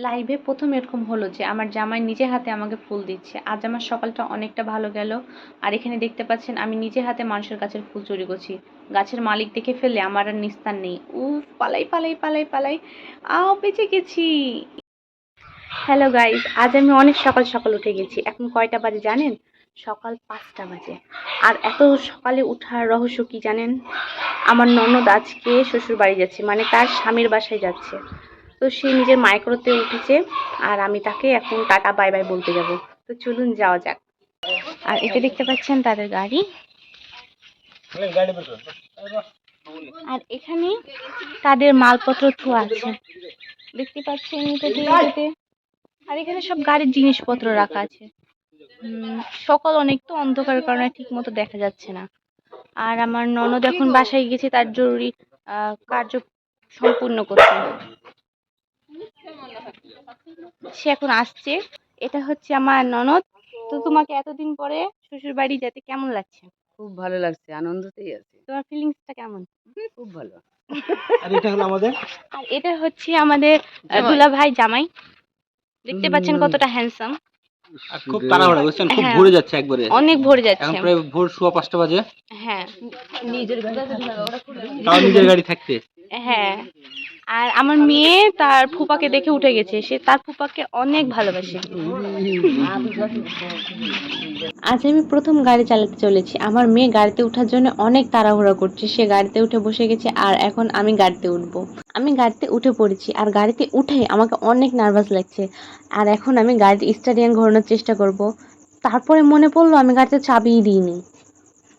লাইভে প্রথম এরকম হলো যে আমার জামাই নিজে হাতে আমাকে ফুল দিচ্ছে। আজ আমার সকালটা অনেকটা ভালো গেল। আর এখানে দেখতে পাচ্ছেন আমি নিজে হাতে মানুষের গাছের ফুল চুরি করছি। গাছের মালিক দেখে ফেললে আমার আর নিস্তার নেই। উফ, পালাই পালাই পালাই পালাই। বেঁচে গেছি। হ্যালো গাইস, আজ আমি অনেক সকাল সকাল উঠে গেছি। এখন কয়টা বাজে জানেন? সকাল 5টা বাজে। আর এত সকালে উঠার রহস্য কি জানেন? আমার ননদ আজকে শ্বশুর বাড়ি যাচ্ছে, মানে তার স্বামীর বাসায় যাচ্ছে। তো সে নিজের মাইক্রোতে উঠেছে আর আমি তাকে এখন টাটা বাই বাই বলতে যাব। তো চলুন যাওয়া যাক। আর এটা দেখতে পাচ্ছেন তাদের গাড়ি। আর এখানে তাদের মালপত্র থোয়া আছে, দেখতে পাচ্ছেন এটাতে। আর এখানে সব গাড়ির জিনিসপত্র রাখা আছে। সকাল অনেক তো অন্ধকারের কারণে ঠিক মতো দেখা যাচ্ছে না। আর আমার ননদ এখন বাসায় গেছে তার জরুরি কার্য সম্পূর্ণ করতে। সে এখন আসছে। এটা হচ্ছে আমার ননদ। তো তোমাকে এতদিন পরে শ্বশুর বাড়ি যেতে কেমন লাগছে? খুব ভালো লাগছে, আনন্দতেই আছে। তোমার ফিলিংসটা কেমন? খুব ভালো। আর এটা হচ্ছে আমাদের দুলা ভাই জামাই। দেখতে পাচ্ছেন কতটা হ্যান্ডসাম। খুব তাড়াহুড়া বুঝছেন, খুব হ্যাঁ, ভরে যাচ্ছে একবারে। অনেক ভরে যাচ্ছে। এখন প্রায় ভোর 5:15 বাজে। হ্যাঁ, তাও নিজের গাড়ি থাকতে। হ্যাঁ। আর আমার মেয়ে তার ফুপাকে দেখে উঠে গেছে। সে তার ফুপাকে অনেক ভালোবাসে। আজ আমি প্রথম গাড়ি চালাতে চলেছি। আমার মেয়ে গাড়িতে ওঠার জন্য অনেক তাড়াহুড়া করছে। সে গাড়িতে উঠে বসে গেছে আর এখন আমি গাড়িতে উঠবো। আমি গাড়িতে উঠে পড়েছি আর গাড়িতে উঠে আমাকে অনেক নার্ভাস লাগছে। আর এখন আমি গাড়িতে স্টারিং ঘোরানোর চেষ্টা করব। তারপরে মনে পড়লো আমি গাড়িতে চাবিই দিইনি।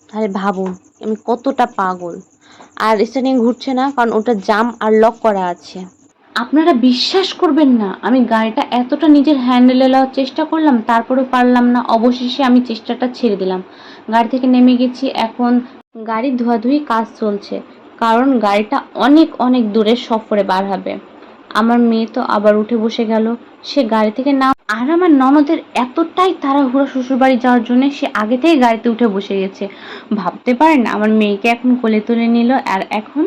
তাহলে ভাবুন আমি কতটা পাগল। আর স্টারিং ঘুরছে না কারণ ওটা জাম আর লক করা আছে। আপনারা বিশ্বাস করবেন না, আমি গাড়িটা এতটা নিজের হ্যান্ডেলে নেওয়ার চেষ্টা করলাম, তারপরেও পারলাম না। অবশেষে আমি চেষ্টাটা ছেড়ে দিলাম। গাড়ি থেকে নেমে গেছি। এখন গাড়ি ধোয়াধুয়ি কাজ চলছে, কারণ গাড়িটা অনেক অনেক দূরে সফরে বার হবে। আমার মেয়ে তো আবার উঠে বসে গেল। সে গাড়ি থেকে নাম। আর আমার ননদের এতটাই তাড়াহুড়ো শ্বশুরবাড়ি যাওয়ার জন্য সে আগে থেকে গাড়িতে উঠে বসে গেছে। ভাবতে পারেন, আমার মেয়েকে এখন কোলে তুলে নিল আর এখন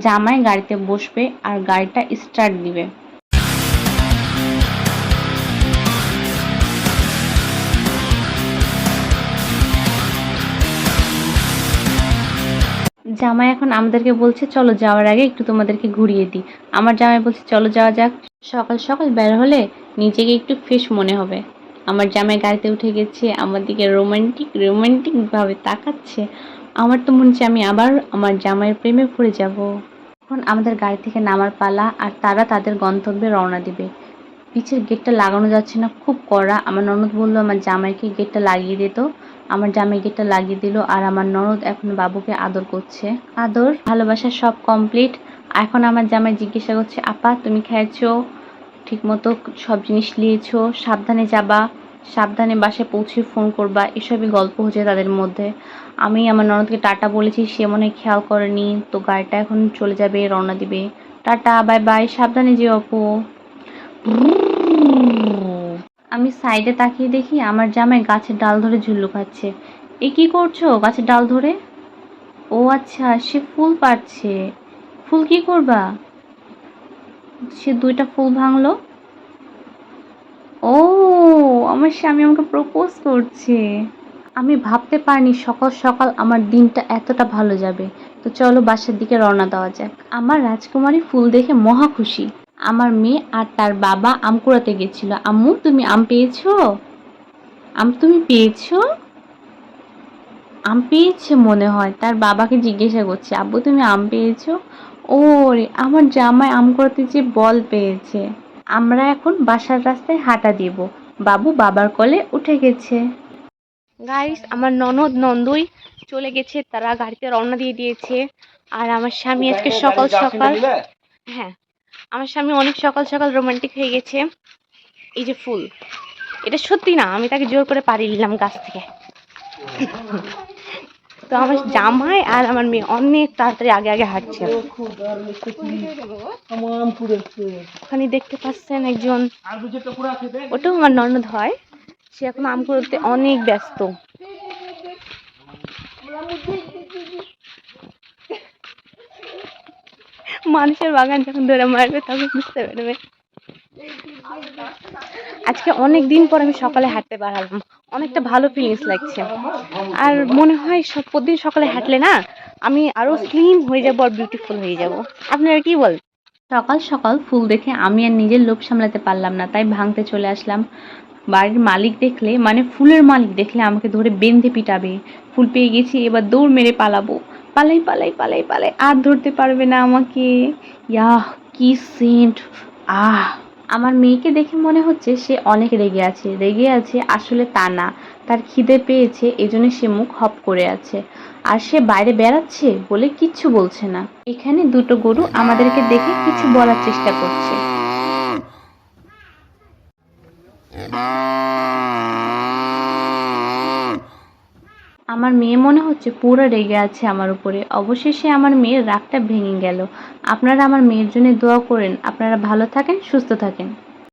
জামাই গাড়িতে বসবে আর গাড়িটা স্টার্ট দিবে। জামাই এখন আমাদেরকে বলছে চলো যাওয়ার আগে একটু তোমাদেরকে ঘুরিয়ে দিই। আমার জামাই বলছে চলো যাওয়া যাক। সকাল সকাল বের হলে নিজেকে একটু ফ্রেশ মনে হবে। আমার জামাই গাড়িতে উঠে গেছে, আমার দিকে রোমান্টিক রোমান্টিক ভাবে তাকাচ্ছে। আমার তো মনে হচ্ছে আমি আবার আমার জামাইয়ের প্রেমে পড়ে যাব। এখন আমাদের গাড়ি থেকে নামার পালা আর তারা তাদের গন্তব্যে রওনা দিবে। পিছের গেটটা লাগানো যাচ্ছে না, খুব কড়া। আমার ননদ বললো আমার জামাইকে গেটটা লাগিয়ে দিত। আমার জামাই গেটটা লাগিয়ে দিল আর আমার ননদ এখন বাবুকে আদর করছে। আদর ভালোবাসা সব কমপ্লিট। এখন আমার জামাই জিজ্ঞাসা করছে আপা তুমি খেয়েছো, ঠিক মতো সব জিনিস নিয়েছো, সাবধানে যাবা, সাবধানে বাসায় পৌঁছে ফোন করবা। এসবই গল্প হচ্ছে তাদের মধ্যে। আমি আমার ননদকে টাটা বলেছি, সে মনে হয় খেয়াল করেনি। তো গাড়িটা এখন চলে যাবে, রওনা দিবে। টাটা, বাই বাই, সাবধানে যেও আপু। আমি সাইডে তাকিয়ে দেখি আমার জামাই গাছের ডাল ধরে ঝুল্লু খাচ্ছে। এ কি করছো গাছের ডাল ধরে? ও আচ্ছা, সে ফুল পাড়ছে। ফুল কি করবা? সে 2টা ফুল ভাঙলো। ও, আমার স্বামী আমাকে প্রপোজ করছে। আমি ভাবতে পারিনি সকাল সকাল আমার দিনটা এতটা ভালো যাবে। তো চলো বাসার দিকে রওনা দেওয়া যাক। আমার রাজকুমারী ফুল দেখে মহা খুশি। আমার মেয়ে আর তার বাবা আম কুড়াতে গেছিল। আম্মু তুমি আম পেয়েছো? আম তুমি পেয়েছো? আম পেয়েছে মনে হয়, তার বাবাকে জিজ্ঞাসা করছে আব্বু তুমি আম পেয়েছো? ওরে আমার জামাই আম কুড়াতে যে বল পেয়েছে। আমরা এখন বাসার রাস্তায় হাঁটা দিব। বাবু বাবার কোলে উঠে গেছে। গাইস, আমার ননদ নন্দুই চলে গেছে, তারা গাড়িতে রওনা দিয়ে দিয়েছে। আর আমার স্বামী আজকে সকাল সকাল, হ্যাঁ, আমার স্বামী অনেক সকাল সকাল রোমান্টিক হয়ে গেছে। এই যে ফুল, এটা সত্যি না, আমি তাকে জোর করে পাড়িয়ে নিলাম গাছ থেকে। তো আমার জামাই আর আমার মেয়ে অনেক তাড়াতাড়ি আগে আগে হাঁটছে। ওখানে দেখতে পাচ্ছেন একজন, ওটাও আমার ননদ হয়। সে এখন আম কুড়াতে অনেক ব্যস্ত। মানুষের বাগান যখন ধরে মারবে তখন বুঝতে পারবে। আজকে অনেক দিন পর আমি সকালে হাঁটতে বেরালাম, অনেকটা ভালো ফিলিংস লাগছে। আর মনে হয় প্রতিদিন সকালে হাঁটলে না আমি আরো স্লিম হয়ে যাব আর বিউটিফুল হয়ে যাব। আপনারা কি বলেন? সকাল সকাল ফুল দেখে আমি আর নিজের লোভ সামলাতে পারলাম না, তাই ভাঙতে চলে আসলাম। বাড়ির মালিক দেখলে, মানে ফুলের মালিক দেখলে আমাকে ধরে বেঁধে পিটাবে। ফুল পেয়ে গেছি, এবার দৌড় মেরে পালাবো। পালাই পালাই পালাই পালাই, আর ধরতে পারবে না আমাকে। ইয়াহ, কি সেন্ট! আহ! আমার মেয়েকে দেখে মনে হচ্ছে সে অনেক রেগে আছে। রেগে আছে আসলে তা না, তার খিদে পেয়েছে, এজন্য সে মুখ হপ করে আছে। আর সে বাইরে বেড়াচ্ছে বলে কিচ্ছু বলছে না। এখানে দুটো গরু আমাদেরকে দেখে কিছু বলার চেষ্টা করছে। আমার মেয়ে মনে হচ্ছে পুরো রেগে আছে আমার উপরে। অবশেষে আমার মেয়ের রাগটা ভেঙে গেল। আপনারা আমার মেয়ের জন্য দোয়া করেন। আপনারা ভালো থাকেন, সুস্থ থাকেন।